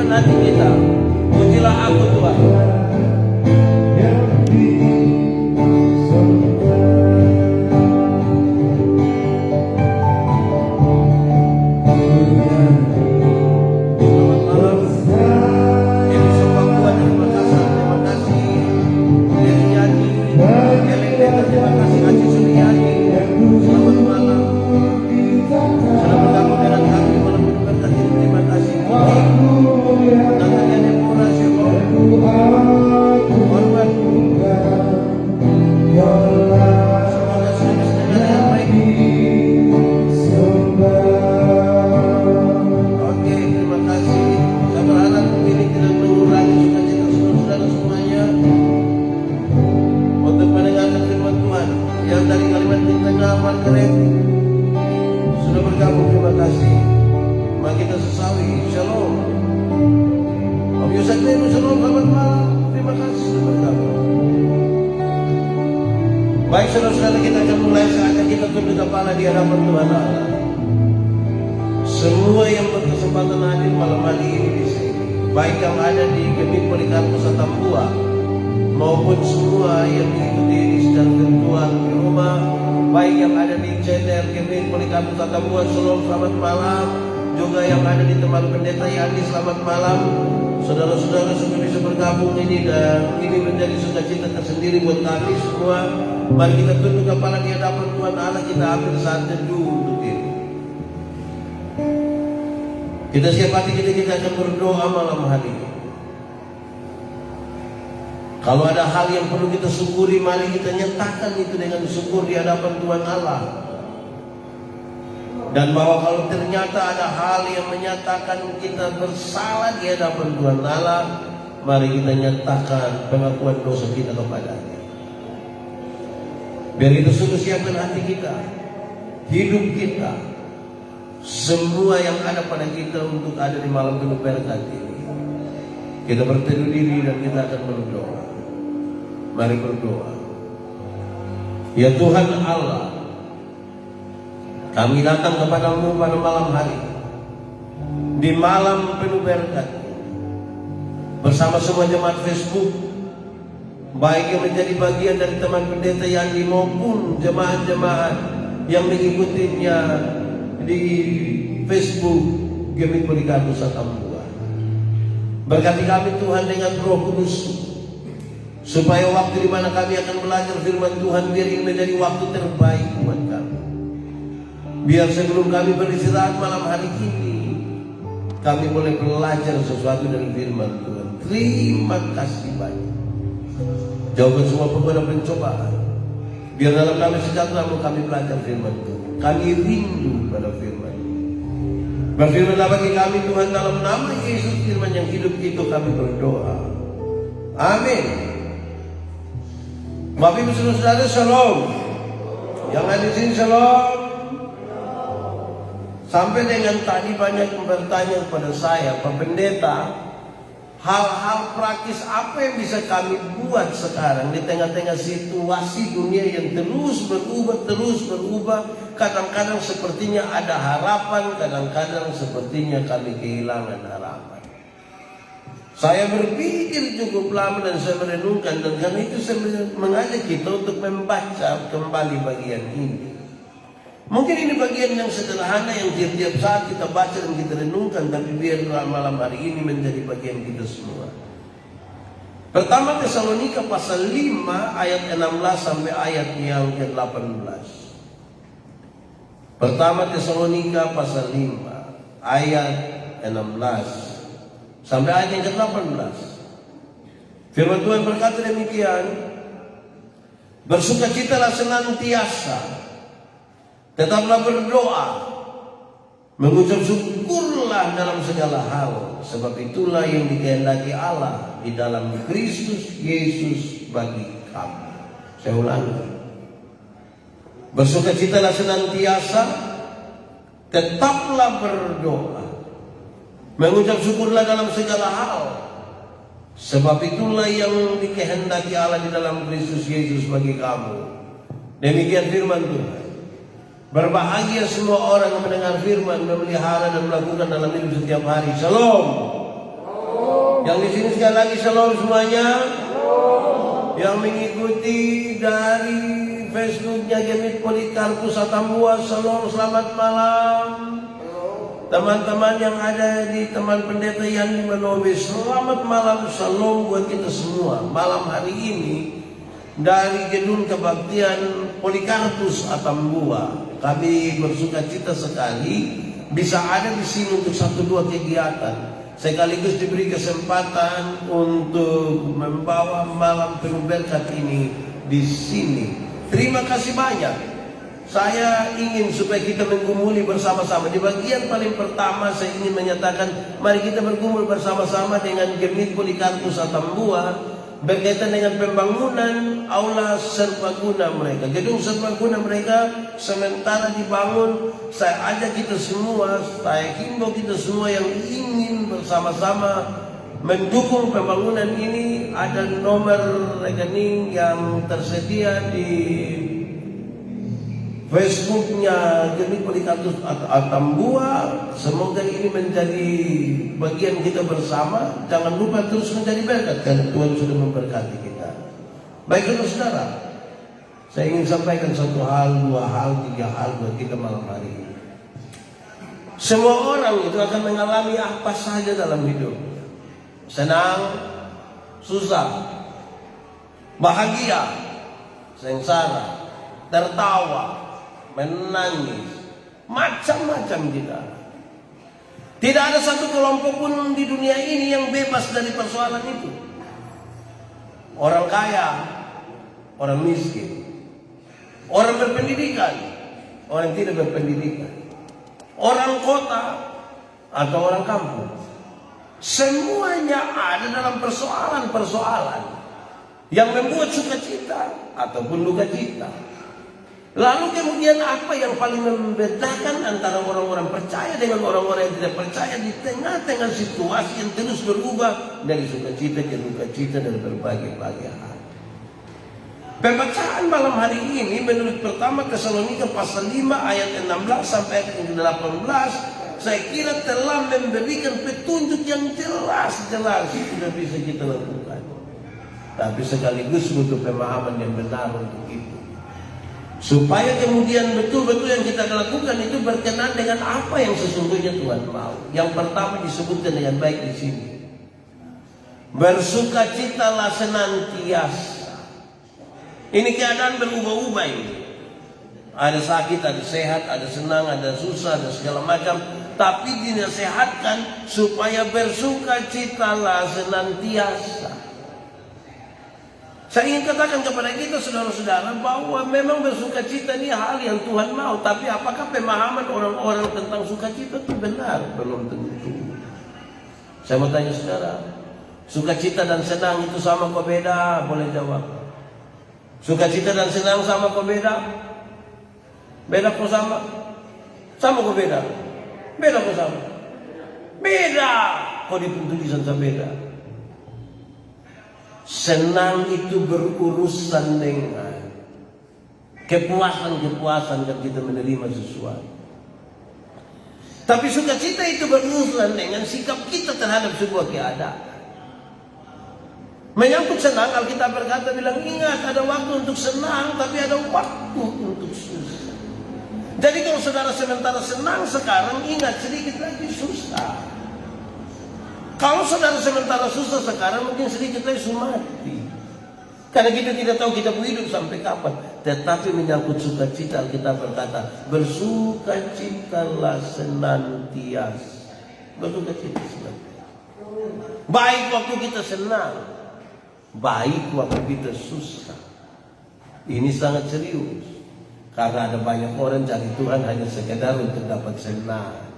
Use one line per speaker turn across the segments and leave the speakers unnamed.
dalam hati kita. Pujilah aku Tuhan. Sudah bergabung, terima kasih. Mari kita sesawi, shalom. Om Yusuf Nenu, shalom, selamat malam. Terima kasih sudah bergabung. Baik saudara-saudara, kita akan mulai saatnya kita tunduk kepala di hadapan Tuhan Allah. Semua yang berkesempatan hadir malam hari ini di sini, baik yang ada di Gemik Polikarpus Atambua maupun semua yang mengikuti ini secara virtual di rumah, baik yang ada di channel Gemik Polikarpus Atambua, shalom, selamat malam. Juga yang ada di tempat pendeta Yani, selamat malam. Saudara-saudara semua bisa bergabung ini, dan ini menjadi sukacita tersendiri buat kami semua. Mari kita tunduk kepala di hadapan Tuhan Allah, kita ambil saat teduh untuk diri. Kita siap hati, kita akan berdoa malam hari ini. Kalau ada hal yang perlu kita syukuri, mari kita nyatakan itu dengan syukur di hadapan Tuhan Allah. Dan bahwa kalau ternyata ada hal yang menyatakan kita bersalah di hadapan Tuhan Allah, mari kita nyatakan pengakuan dosa kita kepada-Nya. Biar kita sudah siapkan hati kita, hidup kita, semua yang ada pada kita untuk ada di malam penuh berkat ini. Kita berteduh diri dan kita akan berdoa. Mari berdoa. Ya Tuhan Allah, kami datang kepadamu pada malam hari, di malam penuh berkat, bersama semua jemaat Facebook, baik yang menjadi bagian dari teman pendeta Yani maupun jemaat-jemaat yang mengikutinya di Facebook Gemik Polikarpus Atambua. Berkati kami Tuhan dengan Roh Kudus, supaya waktu di mana kami akan belajar firman Tuhan, biar ini menjadi waktu terbaik buat kami. Biar sebelum kami beristirahat malam hari ini, kami boleh belajar sesuatu dari firman Tuhan. Terima kasih banyak. Jauhkan semua pergumulan pencobaan. Biar dalam damai sejahtera kami belajar firman Tuhan. Kami rindu pada firman. Berfirmanlah bagi kami Tuhan, dalam nama Yesus firman yang hidup itu kami berdoa. Amin. Bapak Ibu saudara, shalom. Yang ada di sini shalom. Sampai dengan tadi banyak yang bertanya kepada saya, Pak Pendeta, hal-hal praktis apa yang bisa kami buat sekarang di tengah-tengah situasi dunia yang terus berubah. Kadang-kadang sepertinya ada harapan, kadang-kadang sepertinya kami kehilangan harapan. Saya berpikir cukup lama dan saya merenungkan, dan karena itu saya mengajak kita untuk membaca kembali bagian ini. Mungkin ini bagian yang sederhana yang tiap-tiap saat kita baca dan kita renungkan, tapi biarlah malam hari ini menjadi bagian kita semua. Pertama Tesalonika pasal 5 ayat 16 sampai ayat yang ke-18. Pertama Tesalonika pasal 5 ayat 16 sampai ayat yang ke-18. Firman Tuhan berkata demikian, bersukacitalah senantiasa, tetaplah berdoa, mengucap syukurlah dalam segala hal, sebab itulah yang dikehendaki Allah di dalam Kristus Yesus bagi kamu. Saya ulangi, bersukacitalah senantiasa, tetaplah berdoa, mengucap syukurlah dalam segala hal, sebab itulah yang dikehendaki Allah di dalam Kristus Yesus bagi kamu. Demikian firman Tuhan. Berbahagia semua orang yang mendengar firman, memelihara dan melakukan dalam hidup setiap hari. Shalom. Yang di sini sekali lagi shalom semuanya. Yang mengikuti dari Facebooknya Gemit Polikarpus Atambua, shalom, selamat malam. Teman-teman yang ada di teman pendeta Yani Manobe, selamat malam, shalom buat kita semua. Malam hari ini dari Gedung Kebaktian Polikarpus Atambua, kami bersuka cita sekali bisa ada di sini untuk 1-2 kegiatan. Sekaligus diberi kesempatan untuk membawa malam penuh berkat ini di sini. Terima kasih banyak. Saya ingin supaya kita menggumuli bersama-sama. Di bagian paling pertama saya ingin menyatakan, mari kita bergumul bersama-sama dengan Gemit Polikarpus Atambua berkaitan dengan pembangunan aula serbaguna mereka, gedung serbaguna mereka sementara dibangun. Saya ajak kita semua, saya himbau kita semua yang ingin bersama-sama mendukung pembangunan ini. Ada nomor rekening yang tersedia di Facebooknya Gemit Polikarpus Atambua. Semoga ini menjadi bagian kita bersama. Jangan lupa terus menjadi berkat karena Tuhan sudah memberkati kita. Baik saudara, saya ingin sampaikan 1 hal, 2 hal, 3 hal buat kita malam hari ini. Semua orang itu akan mengalami apa saja dalam hidup. Senang, susah, bahagia, sengsara, tertawa, menangis, macam-macam kita. Tidak ada satu kelompok pun di dunia ini yang bebas dari persoalan itu. Orang kaya, orang miskin, orang berpendidikan, orang tidak berpendidikan, orang kota atau orang kampung, semuanya ada dalam persoalan-persoalan yang membuat sukacita ataupun duka cita. Lalu kemudian apa yang paling membedakan antara orang-orang percaya dengan orang-orang yang tidak percaya di tengah-tengah situasi yang terus berubah dari sukacita ke duka cita dan berbagai-bagai hal. Pembacaan malam hari ini menurut pertama Tesalonika pasal 5 ayat 16 sampai ayat 18, saya kira telah memberikan petunjuk yang jelas sudah bisa kita lakukan. Tapi sekaligus butuh pemahaman yang benar untuk itu. Supaya kemudian betul-betul yang kita lakukan itu berkenan dengan apa yang sesungguhnya Tuhan mau. Yang pertama disebutkan dengan baik di sini. Bersukacitalah senantiasa. Ini keadaan berubah-ubah ini. Ada sakit, ada sehat, ada senang, ada susah, ada segala macam. Tapi dinasihatkan supaya bersukacitalah senantiasa. Saya ingin katakan kepada kita saudara-saudara bahwa memang bersukacita ini hal yang Tuhan mau. Tapi apakah pemahaman orang-orang tentang sukacita itu benar? Belum tentu. Saya mau tanya saudara, sukacita dan senang itu sama kok beda? Boleh jawab. Sukacita dan senang sama kok beda? Beda kok sama? Sama kok beda? Beda kok sama? Beda. Kok di tulisan sama beda? Senang itu berurusan dengan kepuasan yang kita menerima sesuatu. Tapi sukacita itu berurusan dengan sikap kita terhadap sebuah keadaan. Menyangkut senang, Alkitab berkata bilang, ingat ada waktu untuk senang, tapi ada waktu untuk susah. Jadi kalau saudara sementara senang sekarang, ingat sedikit lagi susah. Kalau saudara sementara susah sekarang, mungkin sedikit lagi mati. Karena kita tidak tahu kita mau hidup sampai kapan. Tetapi menyangkut sukacita, Alkitab berkata, bersukacitalah senantiasa. Bersukacita senantiasa. Baik waktu kita senang, baik waktu kita susah. Ini sangat serius. Karena ada banyak orang cari Tuhan hanya sekedar untuk dapat senang.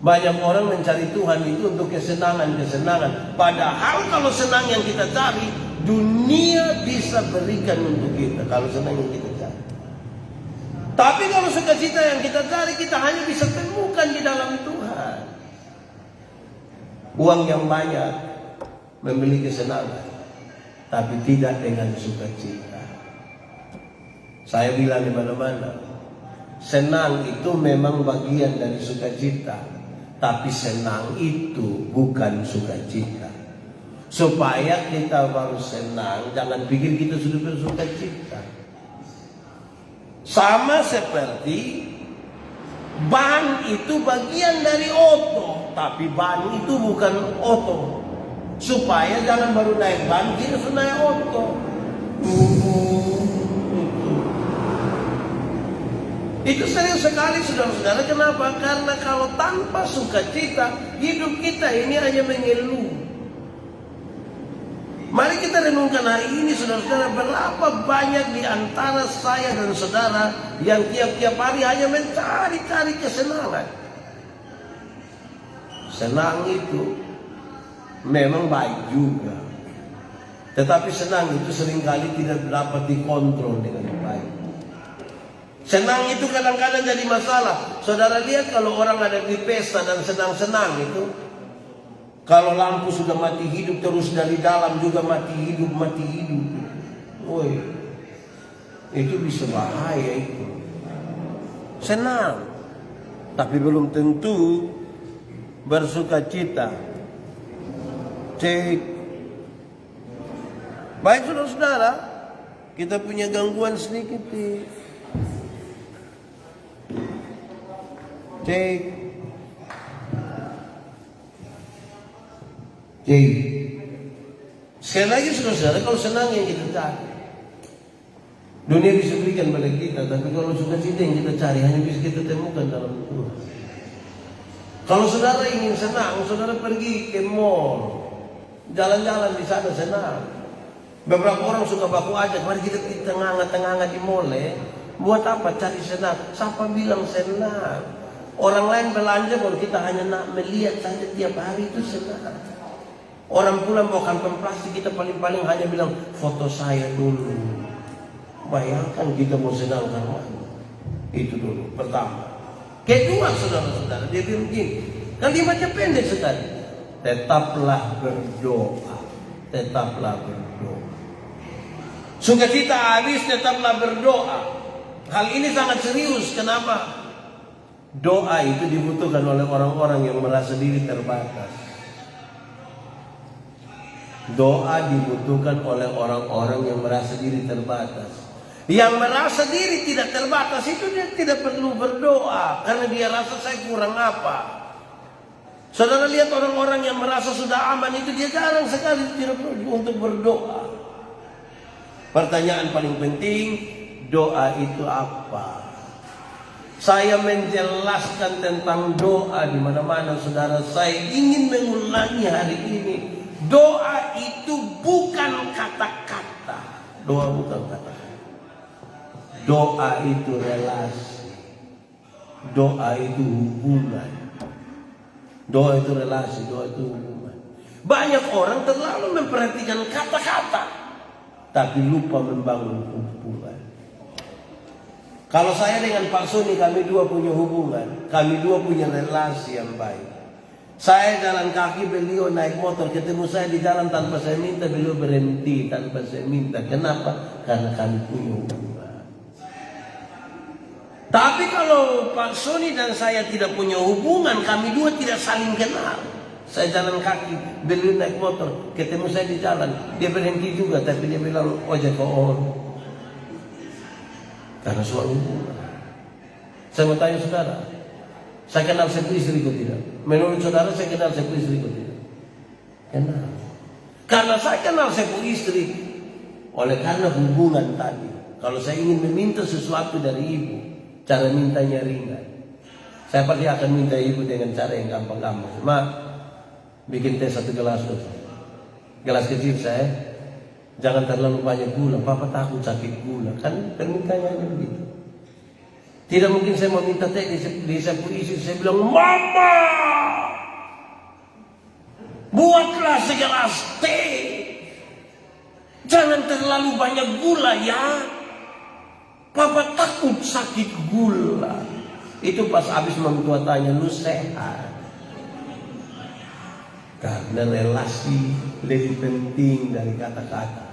Banyak orang mencari Tuhan itu untuk kesenangan-kesenangan. Padahal kalau senang yang kita cari, dunia bisa berikan untuk kita. Kalau senang yang kita cari. Tapi kalau sukacita yang kita cari, kita hanya bisa temukan di dalam Tuhan. Uang yang banyak membeli kesenangan, tapi tidak dengan sukacita. Saya bilang di mana-mana, senang itu memang bagian dari sukacita. Tapi senang itu bukan sukacita. Supaya kita baru senang, jangan pikir kita sudah bersukacita. Sama seperti ban itu bagian dari oto, tapi ban itu bukan oto. Supaya jangan baru naik ban, kita sudah naik oto. Itu serius sekali saudara-saudara. Kenapa? Karena kalau tanpa sukacita, hidup kita ini hanya mengeluh. Mari kita renungkan hari ini saudara-saudara, berapa banyak di antara saya dan saudara yang tiap-tiap hari hanya mencari-cari kesenangan. Senang itu memang baik juga, tetapi senang itu seringkali tidak dapat dikontrol dengan baik. Senang itu kadang-kadang jadi masalah. Saudara lihat kalau orang ada di pesta dan senang-senang itu, kalau lampu sudah mati hidup terus dari dalam juga mati hidup. Woi, itu bisa bahaya itu. Senang, tapi belum tentu bersukacita. Cek. Baik saudara-saudara, kita punya gangguan sedikit. Cek. Sekali lagi saudara-saudara, kalau senang yang kita cari, dunia bisa berikan pada kita, tapi kalau sukacita yang kita cari hanya bisa kita temukan dalam Tuhan. Kalau saudara ingin senang, saudara pergi ke mall, jalan-jalan di sana senang. Beberapa orang suka baku ajak, mari kita tengah-tengah di mall. Buat apa? Cari senang. Siapa bilang senang? Orang lain belanja, kalau kita hanya nak melihat saja tiap hari itu senang. Orang pulang bawa kantong plastik, kita paling-paling hanya bilang foto saya dulu. Bayangkan kita mau senang karena itu dulu. Pertama. Kedua saudara-saudara, dia bilang begini, kalimatnya pendek sekali. Tetaplah berdoa. Tetaplah berdoa. Sukacita habis, tetaplah berdoa. Hal ini sangat serius. Kenapa? Doa itu dibutuhkan oleh orang-orang yang merasa diri terbatas. Doa dibutuhkan oleh orang-orang yang merasa diri terbatas. Yang merasa diri tidak terbatas itu dia tidak perlu berdoa, karena dia rasa saya kurang apa. Saudara lihat orang-orang yang merasa sudah aman itu dia jarang sekali tidak perlu untuk berdoa. Pertanyaan paling penting, doa itu apa? Saya menjelaskan tentang doa di mana-mana saudara. Saya ingin mengulangi hari ini. Doa itu bukan kata-kata. Doa bukan kata-kata. Doa itu relasi. Doa itu hubungan. Doa itu relasi, doa itu hubungan. Banyak orang terlalu memperhatikan kata-kata, tapi lupa membangun hubungan. Kalau saya dengan Pak Sony, kami dua punya hubungan. Kami dua punya relasi yang baik. Saya jalan kaki, beliau naik motor. Ketemu saya di jalan tanpa saya minta, beliau berhenti tanpa saya minta. Kenapa? Karena kami punya hubungan. Tapi kalau Pak Sony dan saya tidak punya hubungan, kami dua tidak saling kenal. Saya jalan kaki, beliau naik motor. Ketemu saya di jalan, dia berhenti juga, tapi dia bilang ojek on. Karena soal hubungan. Saya mau tanya saudara, saya kenal satu istriku tidak? Menurut saudara saya kenal satu istriku tidak? Kenal. Karena saya kenal satu istri, oleh karena hubungan tadi. Kalau saya ingin meminta sesuatu dari ibu, cara mintanya ringan. Saya pasti akan minta ibu dengan cara yang gampang-gampang. Ma, bikin teh 1 gelas tuh. Gelas kecil saya. Jangan terlalu banyak gula. Papa takut sakit gula. Kan permintaannya begitu. Tidak mungkin saya mau minta teh di sapu isi. Saya bilang, Mama, buatlah segelas teh. Jangan terlalu banyak gula ya. Papa takut sakit gula. Itu pas habis mertua tanya, lu sehat? Karena relasi lebih penting dari kata-kata.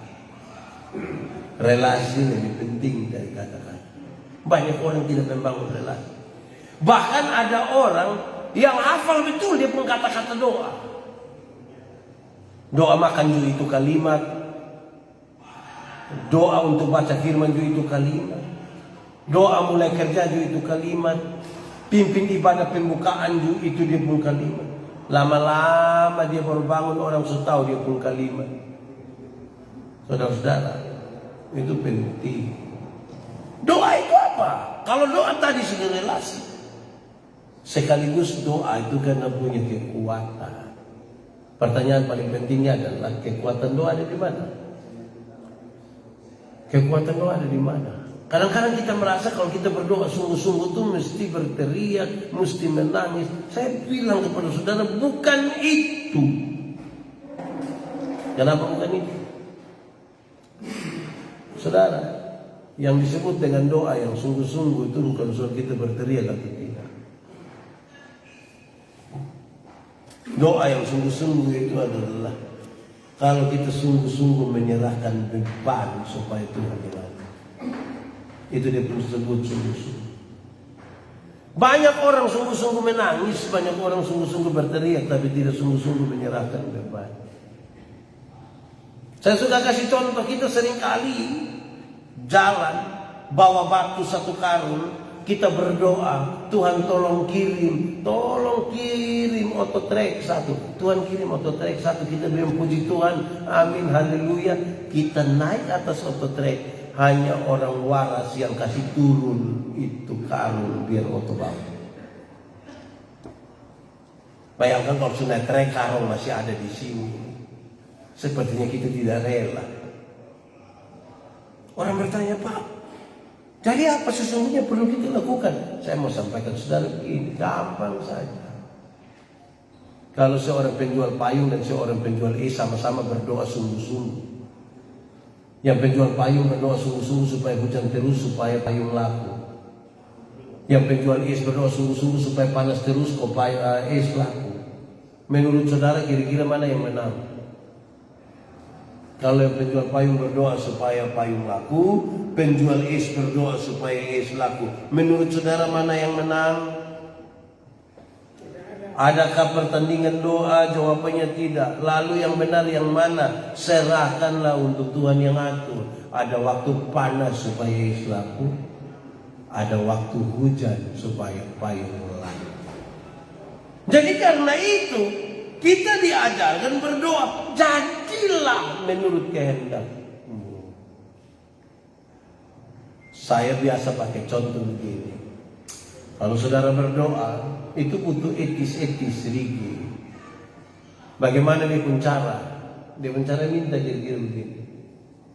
Relasi lebih penting dari kata-kata. Banyak orang tidak membangun relasi. Bahkan ada orang yang hafal betul dia pun kata-kata doa. Doa makan juga itu kalimat. Doa untuk baca firman juga itu kalimat. Doa mulai kerja juga itu kalimat. Pimpin ibadah pembukaan juga itu dia pun kalimat. Lama-lama dia baru bangun, orang sudah tahu dia pun kalimat. Saudara-saudara, itu penting. Doa itu apa? Kalau doa tadi sudah relasi. Sekaligus doa itu karena punya kekuatan. Pertanyaan paling pentingnya adalah kekuatan doa ada di mana? Kekuatan doa ada di mana? Kadang-kadang kita merasa kalau kita berdoa sungguh-sungguh itu mesti berteriak, mesti menangis. Saya bilang kepada saudara, bukan itu. Kenapa bukan itu? Saudara, yang disebut dengan doa yang sungguh-sungguh itu bukan soal kita berteriak atau tidak. Doa yang sungguh-sungguh itu adalah kalau kita sungguh-sungguh menyerahkan beban supaya Tuhan dibantu. Itu dia pun sebut sungguh-sungguh. Banyak orang sungguh-sungguh menangis, banyak orang sungguh-sungguh berteriak, tapi tidak sungguh-sungguh menyerahkan beban. Saya sudah kasih contoh, kita seringkali jalan bawa batu satu karung, kita berdoa, Tuhan tolong kirim ototrek satu. Tuhan kirim ototrek satu, kita bilang puji Tuhan, amin, haleluya. Kita naik atas ototrek. Hanya orang waras yang kasih turun itu karung biar oto bawa. Bayangkan kalau sudah trek karung masih ada di sini. Sepertinya kita tidak rela. Orang bertanya, Pak, jadi apa sesungguhnya perlu kita lakukan? Saya mau sampaikan saudara begini, gampang saja. Kalau seorang penjual payung dan seorang penjual es sama-sama berdoa sungguh-sungguh. Yang penjual payung berdoa sungguh-sungguh supaya hujan terus, supaya payung laku. Yang penjual es berdoa sungguh-sungguh supaya panas terus, supaya es laku. Menurut saudara kira-kira mana yang menang? Kalau yang penjual payung berdoa supaya payung laku, penjual es berdoa supaya es laku. Menurut saudara mana yang menang? Adakah pertandingan doa? Jawabannya tidak. Lalu yang benar yang mana? Serahkanlah untuk Tuhan yang atur. Ada waktu panas supaya es laku, ada waktu hujan supaya payung laku. Jadi karena itu kita diajarkan berdoa, jadilah menurut kehendak. Saya biasa pakai contoh begini. Kalau saudara berdoa, itu butuh etis-etis sedikit. Bagaimana dia pun cara? Dia pun cara minta kira-kira begini.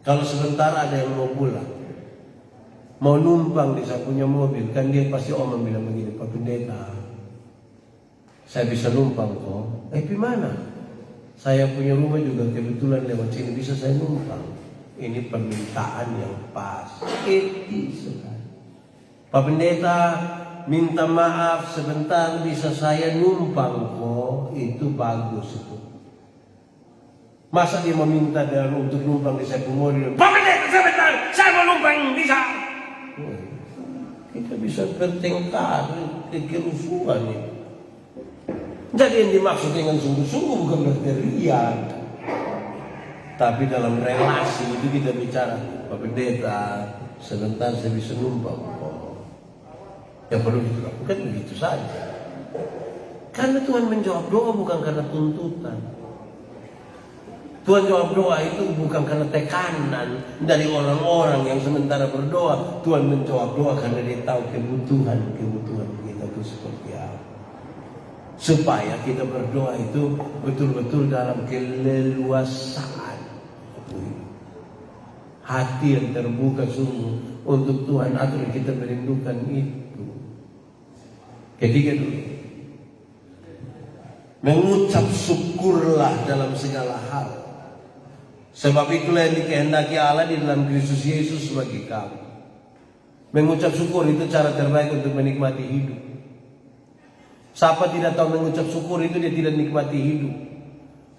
Kalau sebentar ada yang mau pulang, mau numpang di saya punya mobil, kan dia pasti omong bilang begini, Pak Pendeta, saya bisa numpang kok. Gimana? Saya punya rumah juga kebetulan lewat sini, bisa saya numpang. Ini permintaan yang pas, etis sekali. Pak Pendeta, minta maaf sebentar, bisa saya numpang kok. Itu bagus itu. Masa dia meminta untuk numpang di saya mobil? Pak Pendeta sebentar, saya mau numpang, bisa? Kita bisa bertengkar, kerusuhan itu. Jadi yang dimaksud dengan sungguh-sungguh bukan berteriak, tapi dalam relasi itu kita bicara, Pak Pendeta sebentar saya bisa numpang kok. Yang perlu dilakukan begitu saja. Karena Tuhan menjawab doa bukan karena tuntutan. Tuhan jawab doa itu bukan karena tekanan dari orang-orang yang sementara berdoa. Tuhan menjawab doa karena dia tahu kebutuhan kita itu seperti apa. Supaya kita berdoa itu betul-betul dalam keleluasaan. Hati yang terbuka sungguh untuk Tuhan atur kita merindukan itu. Ketiga dulu, mengucap syukurlah dalam segala hal. Sebab itulah yang dikehendaki Allah di dalam Kristus Yesus bagi kamu. Mengucap syukur itu cara terbaik untuk menikmati hidup. Siapa tidak tahu mengucap syukur itu dia tidak nikmati hidup.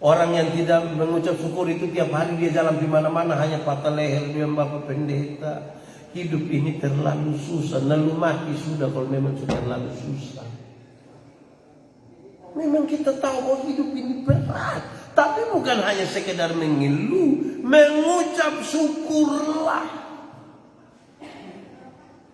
Orang yang tidak mengucap syukur itu tiap hari dia jalan di mana-mana hanya patah leher dia Bapak Pendeta. Hidup ini terlalu susah, lalu mati sudah kalau memang sudah terlalu susah. Memang kita tahu bahwa hidup ini berat. Tapi bukan hanya sekedar mengeluh, mengucap syukurlah.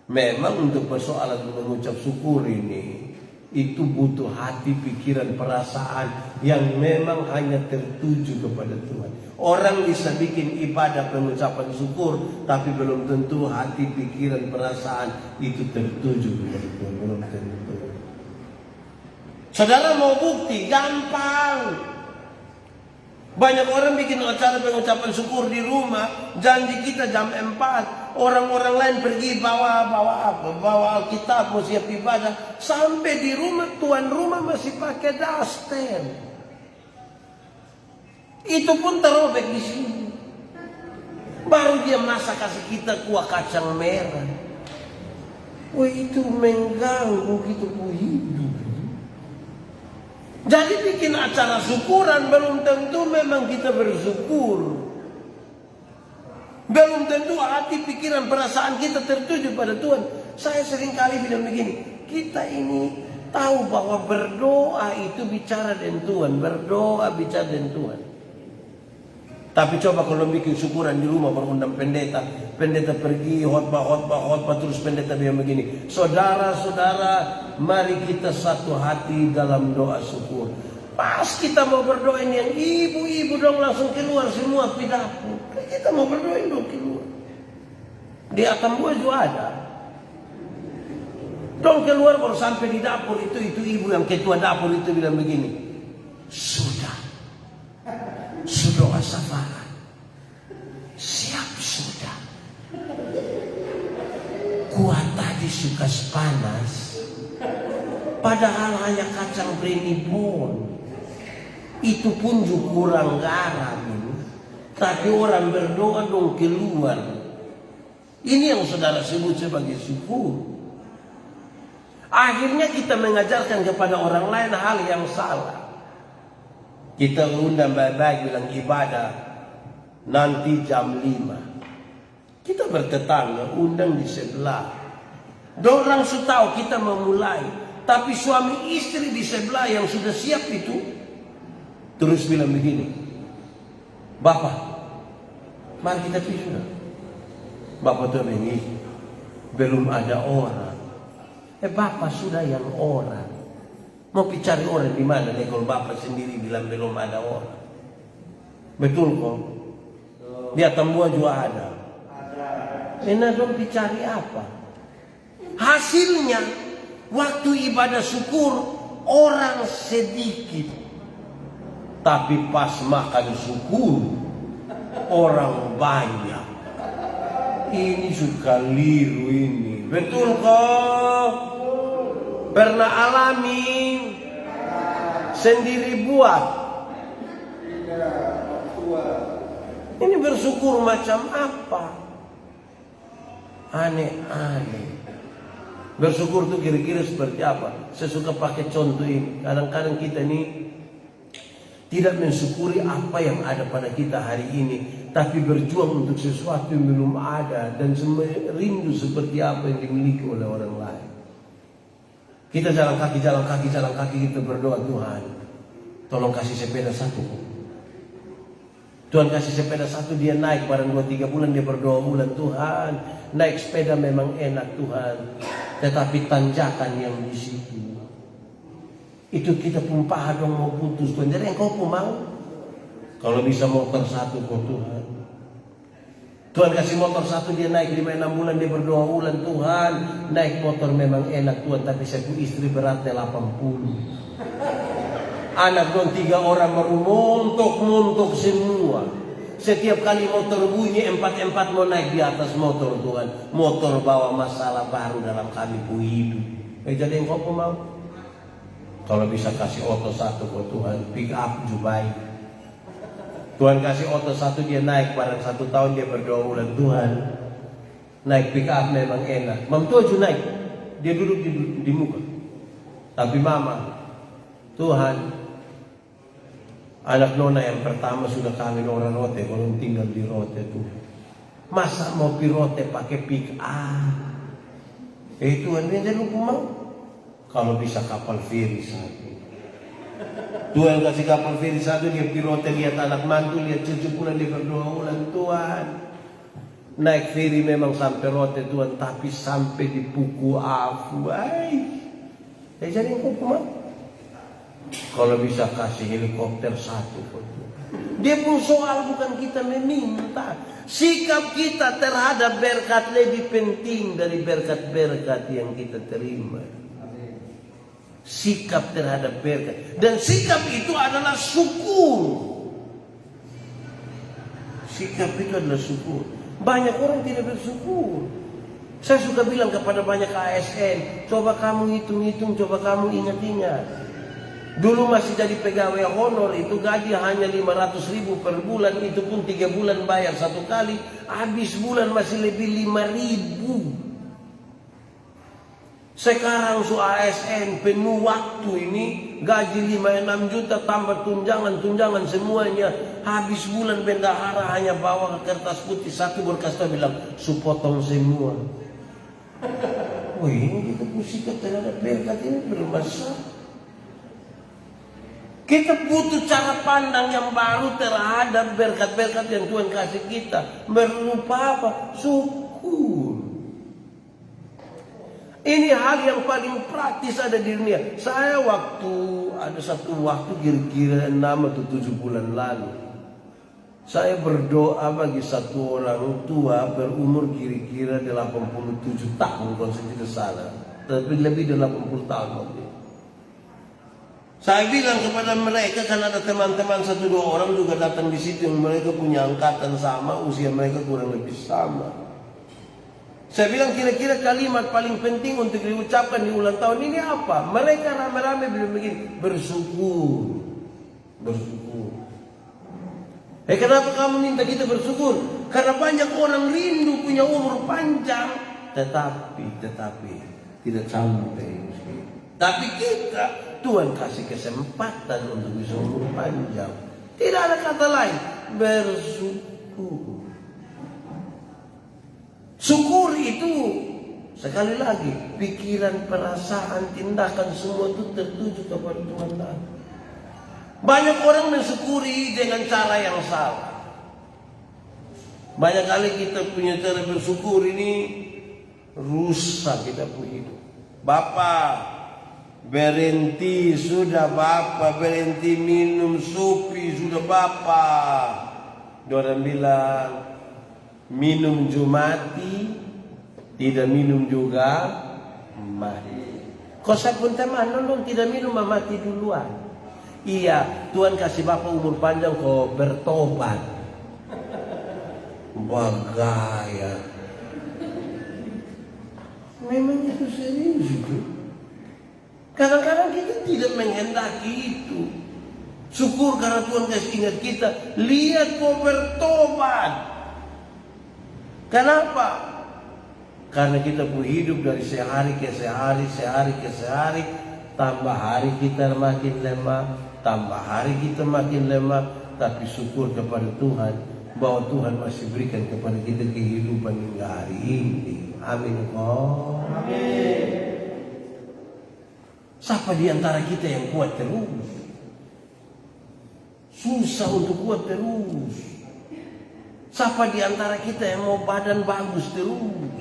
Memang untuk persoalan mengucap syukur ini, itu butuh hati, pikiran, perasaan yang memang hanya tertuju kepada Tuhan. Orang bisa bikin ibadah pengucapan syukur, tapi belum tentu hati, pikiran, perasaan itu tertuju kepada Tuhan. Belum tentu. Saudara mau bukti? Gampang. Banyak orang bikin acara pengucapan syukur di rumah. Janji kita jam 4. Orang-orang lain pergi bawa Alkitab, mau siap ibadah. Sampai di rumah, tuan rumah masih pakai daster. Itu pun terobek di sini. Baru dia masak kasih kita kuah kacang merah. Wah, itu mengganggu kita hidup. Jadi bikin acara syukuran belum tentu memang kita bersyukur. Belum tentu hati, pikiran, perasaan kita tertuju pada Tuhan. Saya sering kali bilang begini, kita ini tahu bahwa berdoa itu bicara dengan Tuhan. Berdoa bicara dengan Tuhan. Tapi coba kalau bikin syukuran di rumah, berundang pendeta. Pendeta pergi, khotbah, terus pendeta bilang begini, saudara-saudara, mari kita satu hati dalam doa syukur. Pas kita mau berdoain yang ibu-ibu dong langsung keluar semua ke dapur. Kita mau berdoain dong keluar. Di Atambua juga ada. Dong keluar baru sampai di dapur itu ibu yang ketua dapur itu bilang begini, sudah Safara, siap sudah. Kuah tadi suka panas, padahal hanya kacang brenibon. Itu pun juga kurang garam ini. Tapi orang berdoa dong keluar. Ini yang saudara sebut sebagai syukur. Akhirnya kita mengajarkan kepada orang lain hal yang salah. Kita undang baik-baik bilang ibadah nanti jam 5. Kita bertetangga undang di sebelah. Dorang sudah tahu kita memulai. Tapi suami istri di sebelah yang sudah siap itu terus bilang begini, Bapak, mari kita pergi sudah. Bapak tuh begini, belum ada orang. Bapak sudah yang orang. Mau cari orang di mana nih kalau Bapak sendiri bilang belum ada orang? Betul kok? Di Atambua juga ada. Enak dong cari apa? Hasilnya waktu ibadah syukur orang sedikit, tapi pas makan syukur orang banyak. Ini suka liru ini. Betul kok? Pernah alami? Sendiri buat? Ini bersyukur macam apa? Aneh-aneh. Bersyukur tuh kira-kira seperti apa? Saya suka pakai contoh ini. Kadang-kadang kita ini tidak mensyukuri apa yang ada pada kita hari ini, tapi berjuang untuk sesuatu yang belum ada dan rindu seperti apa yang dimiliki oleh orang lain. Kita jalan kaki kita berdoa, Tuhan, tolong kasih sepeda satu. Tuhan kasih sepeda satu, dia naik barang 2-3 bulan dia berdoa bulan, Tuhan, naik sepeda memang enak Tuhan, tetapi tanjakan yang di situ itu kita pun dong mau putus Tuhan. Jadi engkau pun mau kalau bisa motor satu kok Tuhan. Tuhan kasih motor satu, dia naik 5-6 bulan dia berdoa bulan, Tuhan naik motor memang enak Tuhan, tapi saya istri beratnya 80. Anak dong 3 orang baru montok semua. Setiap kali motor bunyi 4 mau naik di atas motor Tuhan. Motor bawa masalah baru dalam kami pun hidup. Jadi engkau pun mau. Kalau bisa kasih oto satu kok Tuhan, pick up juga baik. Tuhan kasih oto satu, dia naik barang 1 tahun dia berdoa bulan, Tuhan naik pick up memang enak. Mam tua juga naik, dia duduk di muka. Tapi mama, Tuhan, anak nona yang pertama sudah kawin orang rote, kalau tinggal di rote tuh. Masa mau pi rote pakai pick up? Tuhan dia lupa mau. Kalau bisa kapal feri saja. Tuhan kasih kapal feri satu, dia piloter, lihat anak mantu, lihat cucu pulang, dia berdoa ulang, Tuhan naik feri memang sampai rote Tuhan, tapi sampai di Puku Afu. Jadi kok kalau bisa kasih helikopter satu, dia pun soal bukan kita meminta. Sikap kita terhadap berkat lebih penting dari berkat-berkat yang kita terima. Sikap terhadap berkat, dan sikap itu adalah syukur. Sikap itu adalah syukur. Banyak orang tidak bersyukur. Saya suka bilang kepada banyak ASN, coba kamu hitung-hitung, coba kamu ingat-ingat. Dulu masih jadi pegawai honor itu gaji hanya 500.000 per bulan, itu pun 3 bulan bayar satu kali, habis bulan masih lebih 5.000. Sekarang su ASN penuh waktu ini gaji 5-6 juta tambah tunjangan semuanya, habis bulan bendahara hanya bawa ke kertas putih satu berkas bilang su potong semua. Wah, ini kita sikap terhadap berkat ini bermasalah. Kita butuh cara pandang yang baru terhadap berkat-berkat yang Tuhan kasih kita. Berupa apa? Syukur. Ini hal yang paling praktis ada di dunia. Saya ada satu waktu kira-kira 6 atau 7 bulan lalu, saya berdoa bagi satu orang tua berumur kira-kira 87 tahun kalau saya tidak salah, tapi lebih dari 80 tahun waktu itu. Saya bilang kepada mereka, karena ada teman-teman 1-2 orang juga datang di situ yang mereka punya angkatan sama, usia mereka kurang lebih sama. Saya bilang kira-kira kalimat paling penting untuk diucapkan di ulang tahun ini apa? Mereka rame-rame bilang begini, bersyukur. Bersyukur. Kenapa kamu minta kita bersyukur? Karena banyak orang rindu punya umur panjang, tetapi tidak sampai. Tapi kita, Tuhan kasih kesempatan untuk bisa umur panjang. Tidak ada kata lain, bersyukur. Syukur itu, sekali lagi, pikiran, perasaan, tindakan semua itu tertuju kepada Tuhan. Banyak orang mensyukuri dengan cara yang salah. Banyak kali kita punya cara bersyukur ini rusak kita punya hidup. Bapak berhenti sudah, Bapak berhenti minum supi sudah, Bapak. Orang bilang minum mati, tidak minum juga mati. Kau saya pun teman non tidak minum mati duluan. Iya, Tuhan kasih Bapak umur panjang kau bertobat. Bagaya. Memang itu serius itu. Kadang-kadang kita tidak menghendaki itu. Syukur karena Tuhan kasih ingat kita. Lihat kau bertobat. Kenapa? Karena kita pun hidup dari sehari ke sehari, tambah hari kita makin lemah, tambah hari kita makin lemah, tapi syukur kepada Tuhan bahwa Tuhan masih berikan kepada kita kehidupan hingga hari ini. Amin. Oh, amin. Siapa di antara kita yang kuat terus? Susah untuk kuat terus. Siapa di antara kita yang mau badan bagus terus?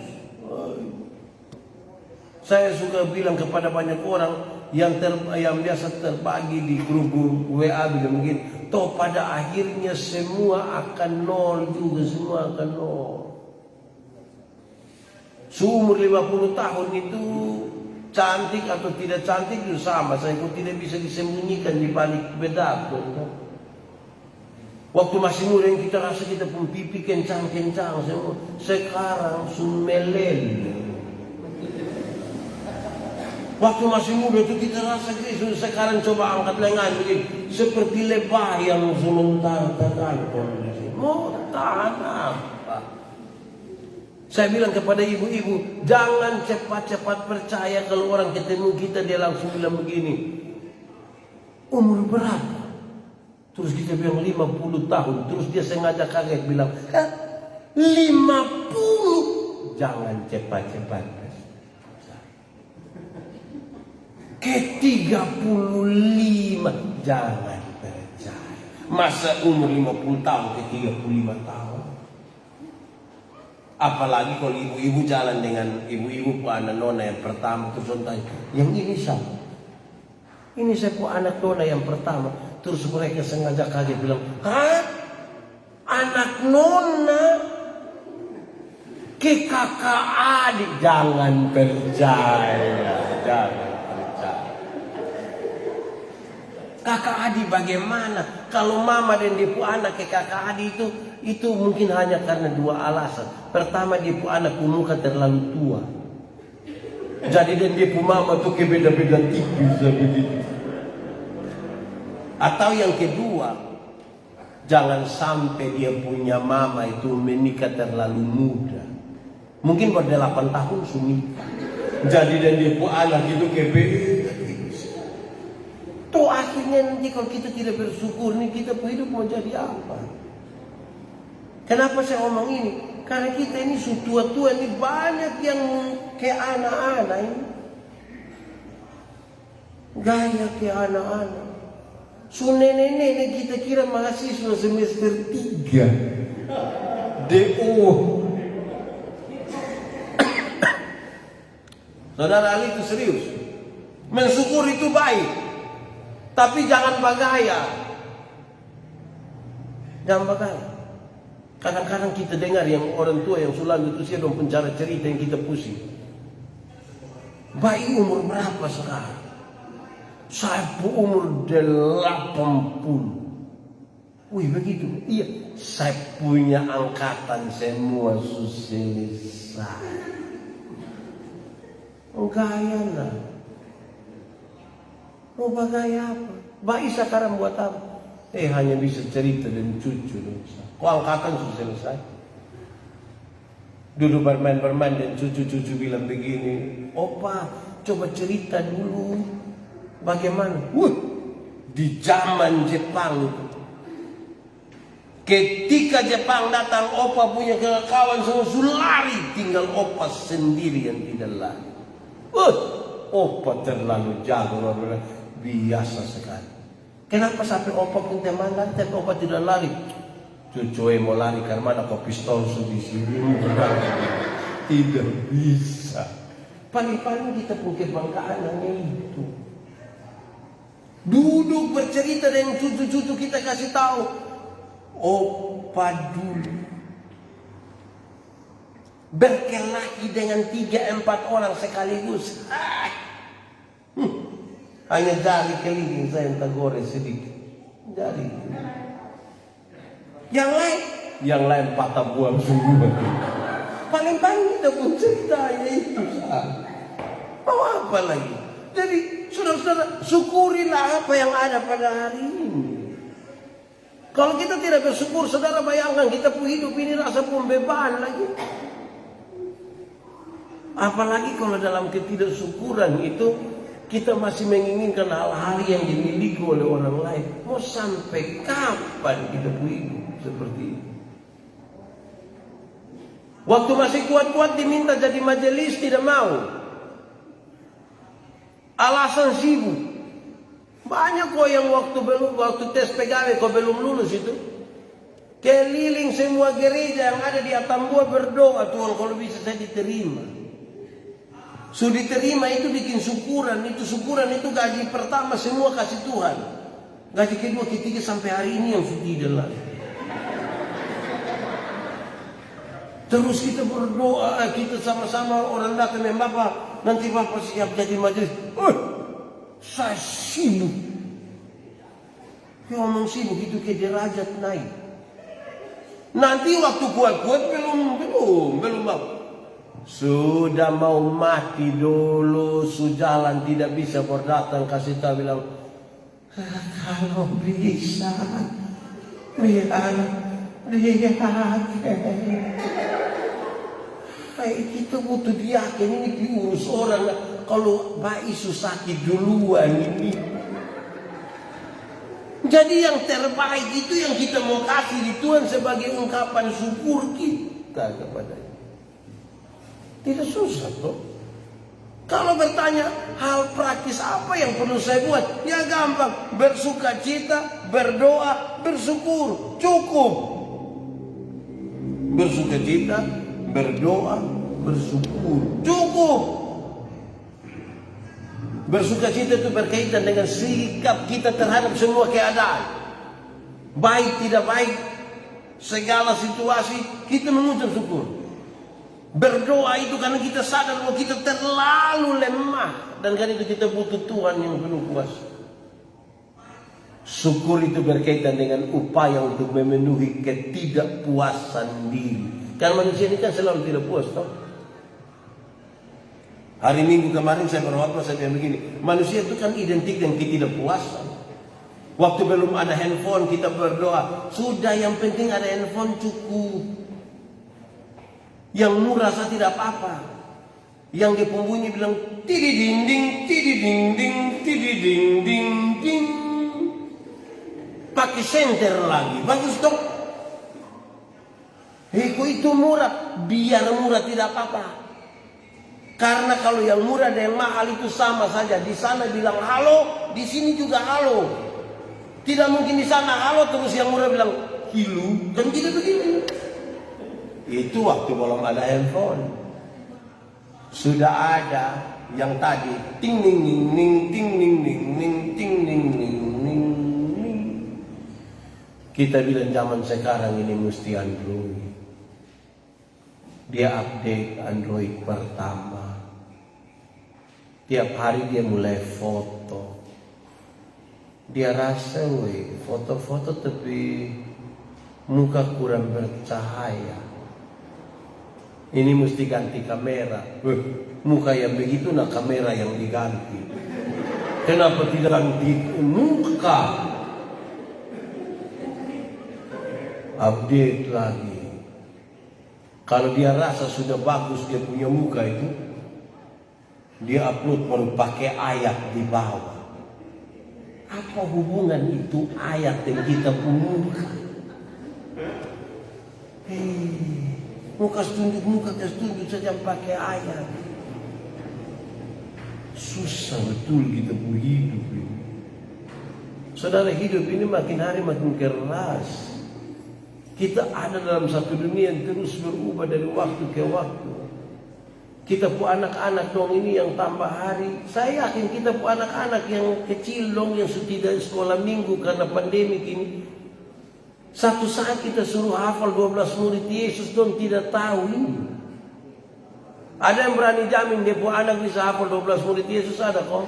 Saya suka bilang kepada banyak orang yang biasa terbagi di grup WA bilang begini, toh pada akhirnya semua akan nol juga, semua akan nol. Seumur 50 tahun itu cantik atau tidak cantik itu sama, saya pun tidak bisa disembunyikan di balik bedak. Waktu masih muda yang kita rasa kita pun pipi kencang-kencang semua, sekarang sumelel. Waktu masih muda itu kita rasa Kristus, sekarang coba angkat lengan begini, seperti lebah yang sementara tergantung. Mau tahan apa? Saya bilang kepada ibu-ibu, jangan cepat-cepat percaya kalau orang ketemu kita dia langsung bilang begini, umur berapa? Terus kita bilang 50 tahun, terus dia sengaja kaget bilang, 50? Jangan cepat-cepat. Ke 35, Jangan percaya. Masa umur 50 tahun ke 35 tahun? Apalagi kalau ibu-ibu jalan dengan ibu-ibu anak nona yang pertama, terus tanya, yang ini siapa? Ini saya anak nona yang pertama. Terus mereka sengaja kaget bilang, hah? Anak nona ke kakak adik? Jangan percaya, jangan percaya. Kakak adik bagaimana? Kalau mama dan dia anak ke kakak adik itu mungkin hanya karena dua alasan. Pertama, dia anak muka terlalu tua. Jadi dan dia mama tuh ke beda-beda tipis begitu. Atau yang kedua, jangan sampai dia punya mama itu menikah terlalu muda. Mungkin pada 8 tahun sudah nikah. Jadi dan dia anak itu ke beda tipis. Tuh akhirnya nanti kalau kita tidak bersyukur nih, kita hidup mau jadi apa? Kenapa saya ngomong ini? Karena kita ini tua-tua ini banyak yang kayak anak-anak ini. Gaya kayak anak-anak. So nenek-nenek kita kira mahasiswa semester 3 DO. Saudara Ali itu serius. Mensyukur itu baik, tapi jangan bagaya. Jangan bagaya. Kadang-kadang kita dengar yang orang tua yang sudah lanjut usia dong pencara cerita yang kita pusing. Bayi umur berapa sekarang? Saya umur 80. Wih begitu? Iya. Saya punya angkatan semua selesai. Gaya lah. Mau bagaya apa? Bayi sekarang buat apa? Hanya bisa cerita dan cucu dong. Kok angkatan sudah selesai? Duduk bermain-bermain dan cucu-cucu bilang begini, opa coba cerita dulu bagaimana? Di zaman Jepang itu, ketika Jepang datang, opa punya kawan semua lari, tinggal opa sendiri yang tidak lari. Opa terlalu jago, biasa sekali. Kenapa sampai opa pun teman lari, tapi opa tidak lari? Cucu mau lari karena ada pistol di sini. Tidak bisa. Paling-paling kita punya kebanggaannya itu. Duduk bercerita dengan cucu-cucu kita kasih tahu. Opa dulu berkelahi dengan 3-4 orang sekaligus. Hanya jari keliling saya entah goreng sedikit. Jari. Yang lain patah buang semua. Paling-paling kita pun ceritanya itu. Mau apa lagi? Jadi saudara-saudara, syukurilah apa yang ada pada hari ini. Kalau kita tidak bersyukur, saudara bayangkan kita pun hidup ini rasa pembebanan lagi. Apalagi kalau dalam ketidaksyukuran itu kita masih menginginkan hal-hal yang dimiliki oleh orang lain. Mau sampai kapan kita hidup seperti itu? Waktu masih kuat-kuat diminta jadi majelis tidak mau. Alasan sibuk. Banyak kok yang waktu tes pegawai kok belum lulus itu. Keliling semua gereja yang ada di Atambua berdoa, Tuhan kalau bisa saya diterima. Sudah diterima itu bikin syukuran. Itu syukuran itu gaji pertama semua kasih Tuhan. Gaji kedua, ketiga sampai hari ini yang sudah tidak. Terus kita berdoa, kita sama-sama orang datang yang Bapak, nanti Bapak siap jadi majelis. Saya sibuk. Dia ngomong sibuk itu ke derajat naik. Nanti waktu kuat-kuat belum Bapak. Sudah mau mati dulu, sujalan tidak bisa berdatang, kasih tahu bilang, kalau bisa biar kita butuh diaken ini diurus orang. Kalau bayi sakit duluan ini. Jadi yang terbaik itu yang kita mau kasih di Tuhan sebagai ungkapan syukur kita kepadanya. Tidak susah toh. Kalau bertanya hal praktis apa yang perlu saya buat? Ya gampang, bersuka cita, berdoa, bersyukur, cukup. Bersuka cita, berdoa, bersyukur, cukup. Bersuka cita itu berkaitan dengan sikap kita terhadap semua keadaan. Baik tidak baik, segala situasi kita mengucap syukur. Berdoa itu karena kita sadar bahwa kita terlalu lemah, dan karena itu kita butuh Tuhan yang penuh kuasa. Syukur itu berkaitan dengan upaya untuk memenuhi ketidakpuasan diri. Karena manusia ini kan selalu tidak puas, toh? Hari Minggu kemarin saya berkhotbah, saya bilang begini, manusia itu kan identik dengan ketidakpuasan. Waktu belum ada handphone kita berdoa, sudah yang penting ada handphone cukup. Yang murah saya tidak apa-apa. Yang dia pembunyi bilang tidi ding ding, tidi ding ding, tidi ding ding ding. Pakai senter lagi, bagus dong. Kok itu murah? Biar murah tidak apa-apa. Karena kalau yang murah dan yang mahal itu sama saja. Di sana bilang halo, di sini juga halo. Tidak mungkin di sana halo terus yang murah bilang hilu, kan tidak begini. Itu waktu belum ada handphone. Sudah ada yang tadi ting ning ning ning ting ning ning ning ting ning ning ning ning. Kita bilang zaman sekarang ini mesti Android. Dia update Android pertama. Tiap hari dia mulai foto. Dia rasa foto-foto tapi muka kurang bercahaya. Ini mesti ganti kamera. Muka yang begitu nah kamera yang diganti. Kenapa tidak ganti muka? Update lagi. Kalau dia rasa sudah bagus dia punya muka itu, dia upload baru pakai ayat di bawah. Apa hubungan itu ayat yang kita punya muka? Muka tunjuk saja pakai ayat. Susah betul kita punya hidup ini. Saudara, hidup ini makin hari makin keras. Kita ada dalam satu dunia yang terus berubah dari waktu ke waktu. Kita punya anak-anak dong ini yang tambah hari. Saya yakin kita punya anak-anak yang kecil dong yang sudah sekolah minggu karena pandemi ini. Satu saat kita suruh hafal 12 murid Yesus dong tidak tahu ini. Ada yang berani jamin dia punya anak bisa hafal 12 murid Yesus, ada kok?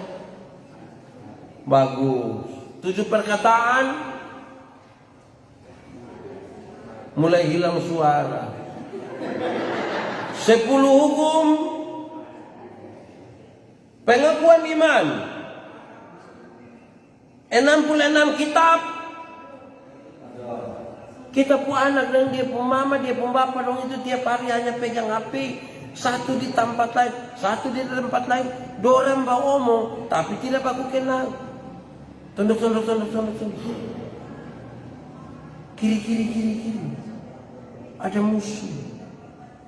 Bagus. 7 perkataan mulai hilang suara. 10 hukum pengakuan iman. 66 kitab. Kita punya anak dan dia punya mama, dia punya bapak dong itu tiap hari hanya pegang HP. Satu di tempat lain, satu di tempat lain. Dua orang bawa omong, tapi tidak aku kenal. Tunduk. Kiri. Ada musuh.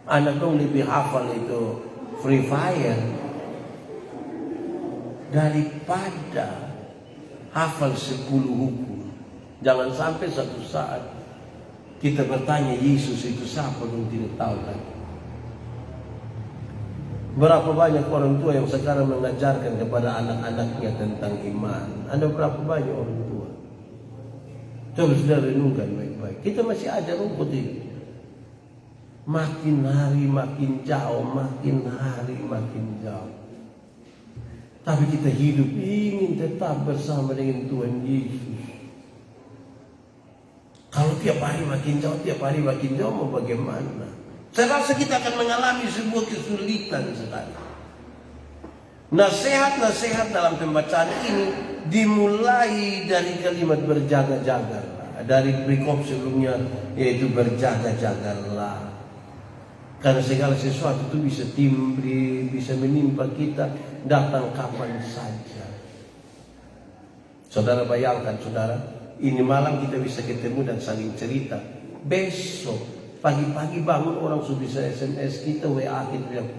Anak dong lebih hafal itu Free Fire daripada hafal 10 hukum. Jangan sampai satu saat kita bertanya Yesus itu siapa dong tidak tahu lagi. Berapa banyak orang tua yang sekarang mengajarkan kepada anak-anaknya tentang iman? Ada berapa banyak orang tua? Coba sudah renungkan baik-baik. Kita masih ajar rumput ini. Makin hari makin jauh, makin hari makin jauh. Tapi kita hidup ingin tetap bersama dengan Tuhan Yesus. Kalau tiap hari makin jauh, mau bagaimana? Saya rasa kita akan mengalami sebuah kesulitan sekali. Nasihat-nasihat dalam pembacaan ini dimulai dari kalimat berjaga-jagalah. Dari perikop sebelumnya yaitu berjaga-jagalah. Karena segala sesuatu itu bisa timbul, bisa menimpa kita datang kapan saja. Saudara bayangkan, saudara, ini malam kita bisa ketemu dan saling cerita. Besok pagi-pagi bangun orang sudah bisa SMS kita, WA kita bilang,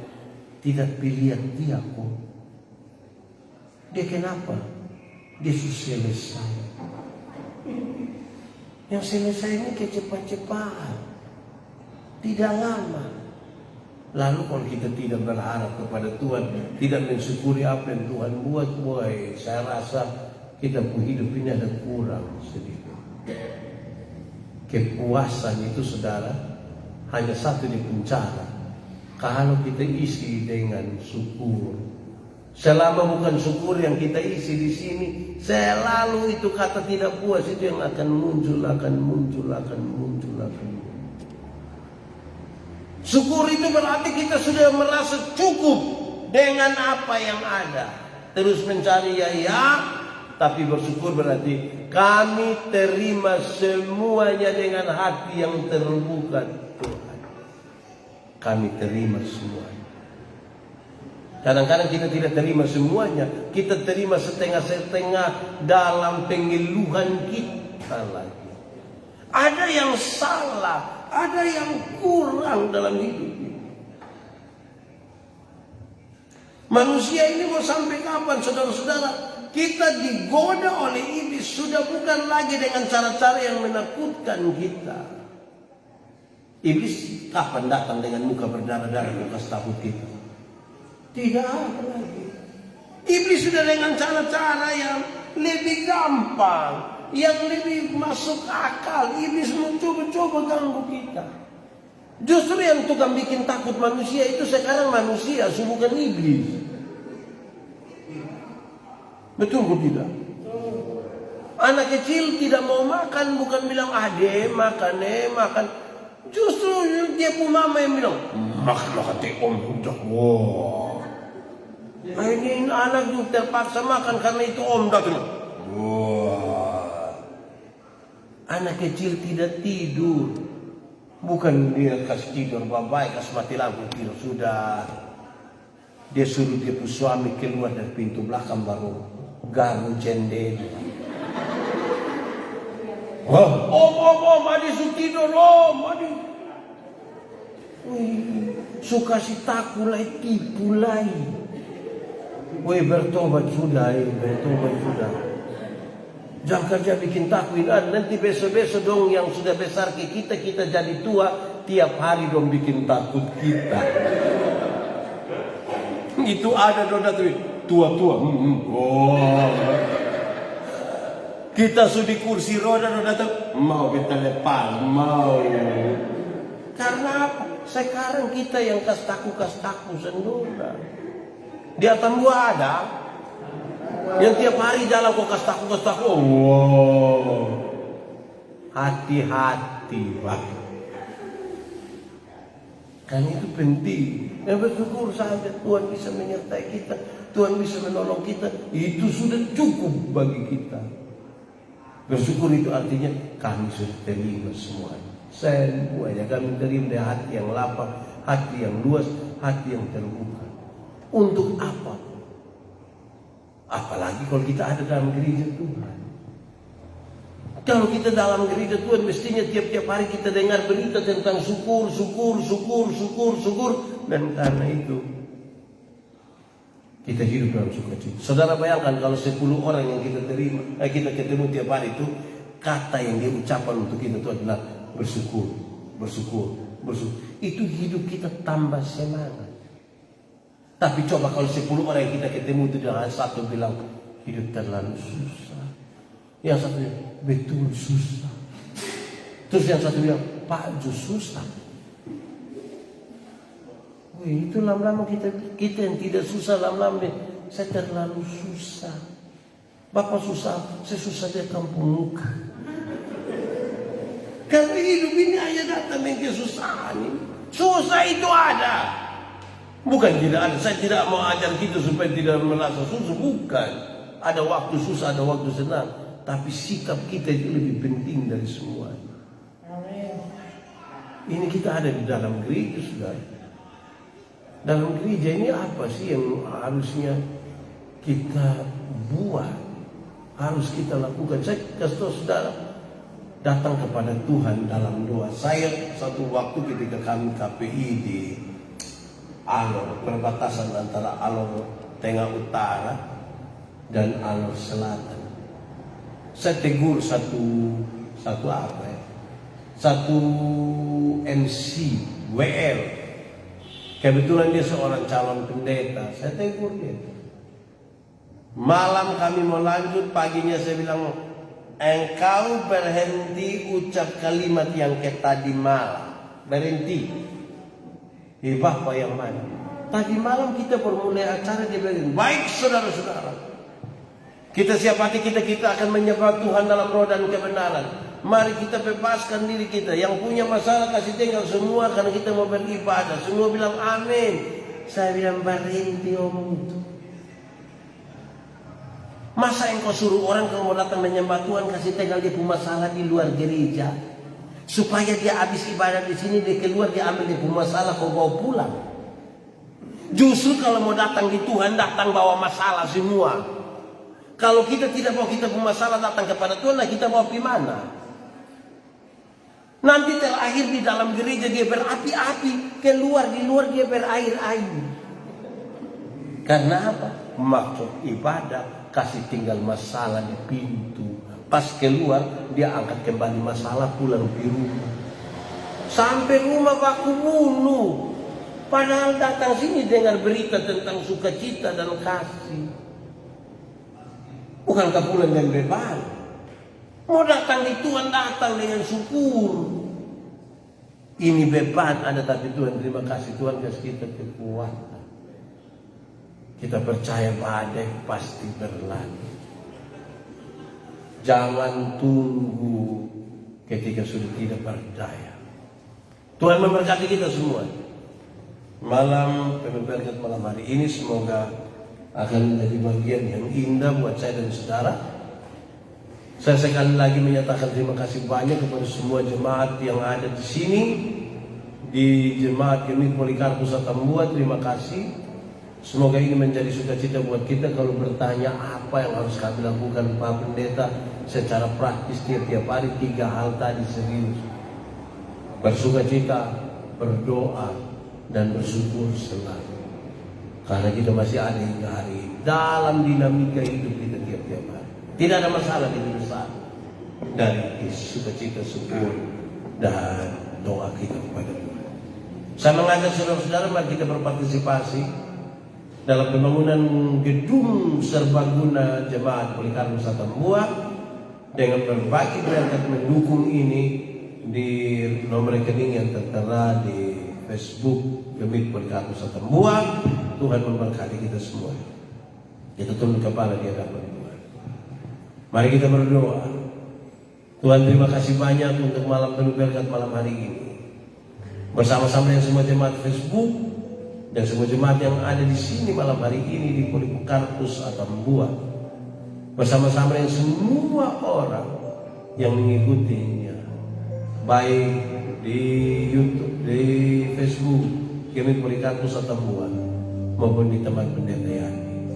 tidak pilihan dia kok. Dia kenapa? Dia sudah selesai. Yang selesai ini kecepat-cepat, tidak lama. Lalu kalau kita tidak berharap kepada Tuhan, tidak mensyukuri apa yang Tuhan buat, boy, saya rasa kita pun hidup ini ada kurang sedikit. Kepuasan itu saudara hanya satu di penjara. Kalau kita isi dengan syukur, selama bukan syukur yang kita isi di sini, selalu itu kata tidak puas itu yang akan muncul. Syukur itu berarti kita sudah merasa cukup dengan apa yang ada. Terus mencari ya, tapi bersyukur berarti kami terima semuanya dengan hati yang terbuka Tuhan. Kami terima semuanya. Kadang-kadang kita tidak terima semuanya, kita terima setengah-setengah dalam pengeluhan kita lagi. Ada yang salah, ada yang kurang dalam hidup ini. Manusia ini mau sampai kapan, saudara-saudara? Kita digoda oleh iblis sudah bukan lagi dengan cara-cara yang menakutkan kita. Iblis kapan datang dengan muka berdarah-darah bekas takut kita? Tidak ada lagi. Iblis sudah dengan cara-cara yang lebih gampang, yang lebih masuk akal. Iblis mencoba-coba ganggu kita. Justru yang tukang bikin takut manusia itu sekarang manusia, bukan iblis. Betul atau tidak? Anak kecil tidak mau makan, bukan bilang makan. Justru dia pun mama yang bilang, makan teh om udah. Wow. Ini anak juga terpaksa makan karena itu om datang. Wow. Anak kecil tidak tidur, bukan dia kasih tidur baik, kasih mati lampu tidur sudah. Dia suruh dia pun suami keluar dari pintu belakang baru garu jendela. Om, adi su tidur, om, adi. Suka si takulai tipulai. Bertobat sudah. Jangan kerja bikin takut. Nanti besok-besok dong yang sudah besar ke kita jadi tua, tiap hari dong bikin takut kita. Itu ada dong tua-tua. Kita sudah di kursi roda datang, mau kita lepas, mau. Karena apa? Sekarang kita yang kas taku sendiri. Di atas gua ada yang tiap hari jalan kok kas taku. Wow. Hati-hati, Pak. Kan itu penting. Yang bersyukur saja Tuhan bisa menyertai kita, Tuhan bisa menolong kita. Itu sudah cukup bagi kita. Bersyukur itu artinya kami sudah terima semuanya kami terima dari hati yang lapang, hati yang luas, hati yang terbuka. Untuk apa? Apalagi kalau kita ada dalam gereja Tuhan. Kalau kita dalam gereja Tuhan, mestinya tiap-tiap hari kita dengar berita tentang syukur. Dan karena itu kita hidup dalam sukacita. Saudara bayangkan kalau 10 orang yang kita ketemu tiap hari itu, kata yang dia ucapkan untuk kita itu adalah bersyukur. Itu hidup kita tambah semangat. Tapi coba kalau 10 orang yang kita ketemu itu dengan satu bilang hidup terlalu susah. Yang satu bilang betul susah. Terus yang satu bilang Pak Jo susah. Itu lama-lama kita yang tidak susah lama-lama saya terlalu susah. Bapak susah, saya susah di kampung muka. Karena hidup ini hanya datang dengan kesusahan ini. Susah itu ada. Bukan tidak ada. Saya tidak mau ajar kita supaya tidak merasa susah. Bukan. Ada waktu susah, ada waktu senang. Tapi sikap kita itu lebih penting dari semuanya. Ini kita ada di dalam gereja, saudara. Dalam gereja ini apa sih yang harusnya kita buat, harus kita lakukan? Saya kasih tahu saudara, datang kepada Tuhan dalam doa. Saya satu waktu ketika kami KPI di Alor, perbatasan antara Alor Tengah Utara dan Alor Selatan. Saya tegur satu apa ya? Satu MC WL. Kebetulan dia seorang calon pendeta. Saya tegur dia. Malam kami mau lanjut, paginya saya bilang, engkau berhenti ucap kalimat yang kayak tadi malam. Berhenti. Bapak yang mana? Tadi malam kita permulai acara dia bilang, baik saudara-saudara, kita siap hati kita akan menyembah Tuhan dalam roh dan kebenaran. Mari kita bebaskan diri kita. Yang punya masalah kasih tinggal semua karena kita mau beribadah. Semua bilang amin. Saya bilang berhenti omong itu. Masa engkau suruh orang kalau mau datang menyembah Tuhan kasih tinggal dia punya masalah di luar gereja, supaya dia habis ibadah di sini, dia keluar dia ambil dia punya masalah kau bawa pulang. Justru kalau mau datang di Tuhan datang bawa masalah semua. Kalau kita tidak mau kita punya masalah datang kepada Tuhan, lah kita mau pergi mana? Nanti terakhir di dalam gereja dia berapi-api, di luar dia berair-air. Karena apa? Maksud ibadah kasih tinggal masalah di pintu. Pas keluar dia angkat kembali masalah, pulang di rumah. Sampai rumah baku bunuh. Padahal datang sini dengar berita tentang sukacita dan kasih. Bukankah pulang dengan beban? Mau datang di Tuhan datang dengan syukur. Ini beban ada, tapi Tuhan terima kasih, Tuhan kasih kita kekuatan. Kita percaya badai pasti berlalu. Jangan tunggu ketika sudah tidak berdaya. Tuhan memberkati kita semua. Malam penuh berkat malam hari ini semoga akan menjadi bagian yang indah buat saya dan saudara. Saya sekali lagi menyatakan terima kasih banyak kepada semua jemaat yang ada di sini, di Jemaat Unit Polikarpus Atambua. Terima kasih. Semoga ini menjadi sukacita buat kita. Kalau bertanya apa yang harus kami lakukan Pak Pendeta secara praktis tiap hari, 3 hal tadi serius: bersukacita, berdoa, dan bersyukur selalu. Karena kita masih ada hingga hari ini dalam dinamika hidup kita tiap hari. Tidak ada masalah di hidup saat dari sukacita, syukur, dan doa kita kepada Tuhan. Saya mengajak saudara-saudara mari kita berpartisipasi dalam pembangunan gedung serbaguna Jemaat Polikarpus Atambua dengan berbagi berangkat mendukung ini di nomor rekening yang tertera di Facebook Gemit Polikarpus Atambua. Tuhan memberkati kita semua. Kita tunduk kepala di hadapan Tuhan. Mari kita berdoa. Tuhan terima kasih banyak untuk malam penuh berkat malam hari ini. Bersama-sama dengan semua jemaat Facebook dan semua jemaat yang ada di sini malam hari ini di Polikarpus Atambua. Bersama-sama dengan semua orang yang mengikutinya, baik di YouTube, di Facebook Gemit Polikarpus Atambua maupun di teman pendeta Yani.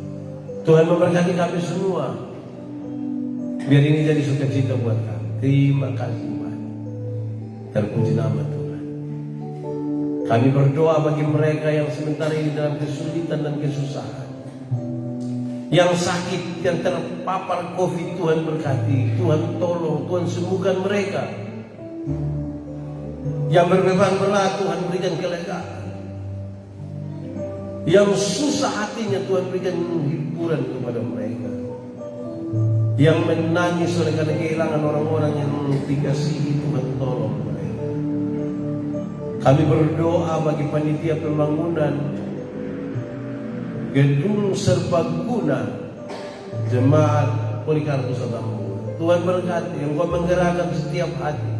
Tuhan memberkati kami semua. Biar ini jadi sukacita buat kami. Terima kasih banyak. Terpuji nama Tuhan. Kami berdoa bagi mereka yang sementara ini dalam kesulitan dan kesusahan, yang sakit, yang terpapar COVID. Tuhan berkati, Tuhan tolong, Tuhan sembuhkan mereka. Yang berbeban berat Tuhan berikan kelegaan. Yang susah hatinya Tuhan berikan hiburan kepada mereka. Yang menangis oleh karena kehilangan orang-orang yang dikasihi, Tuhan tolong mereka. Kami berdoa bagi panitia pembangunan gedung serbaguna Jemaat Polikarpus Atambua. Tuhan berkati, yang Kau menggerakkan setiap hati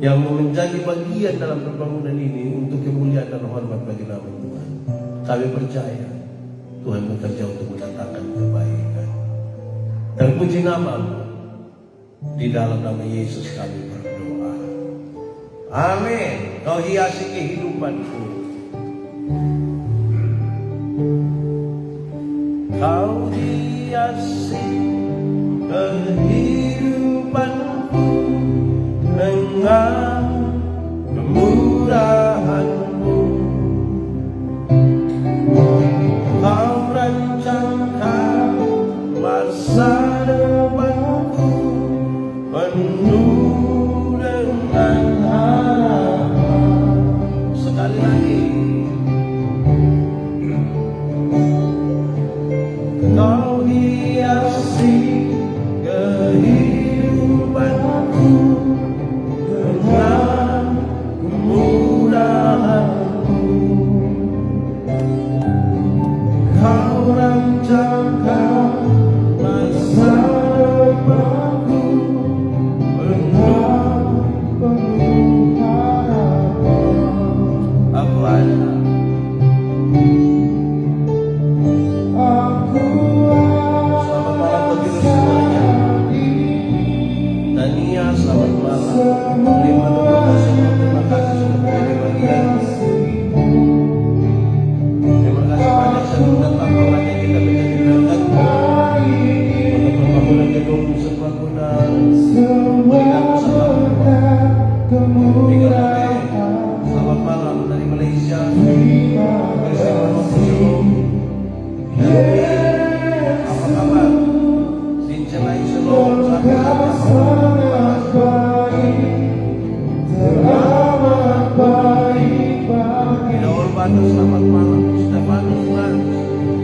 yang mau menjadi bagian dalam pembangunan ini untuk kemuliaan dan hormat bagi nama Tuhan. Kami percaya Tuhan bekerja untuk mendatangkan kebaikan. Terpuji nama-Mu. Di dalam nama Yesus kami berdoa. Amin. Kau hiasi kehidupanku. Kau hiasi kehidupanku dengan kemurahan-Mu. selamat malam. Lima doa semua terima kasih sudah menjadi bagian. Terima kasih banyak sudah tetap mengajak kita menjadi berkat untuk pembangunan gedung serbaguna berikan bersama Tiga selamat malam dari Malaysia. Bersama Shalom. Apa kabar? Sincelai Shalom. Selamat malam. Selamat malam. Stefanus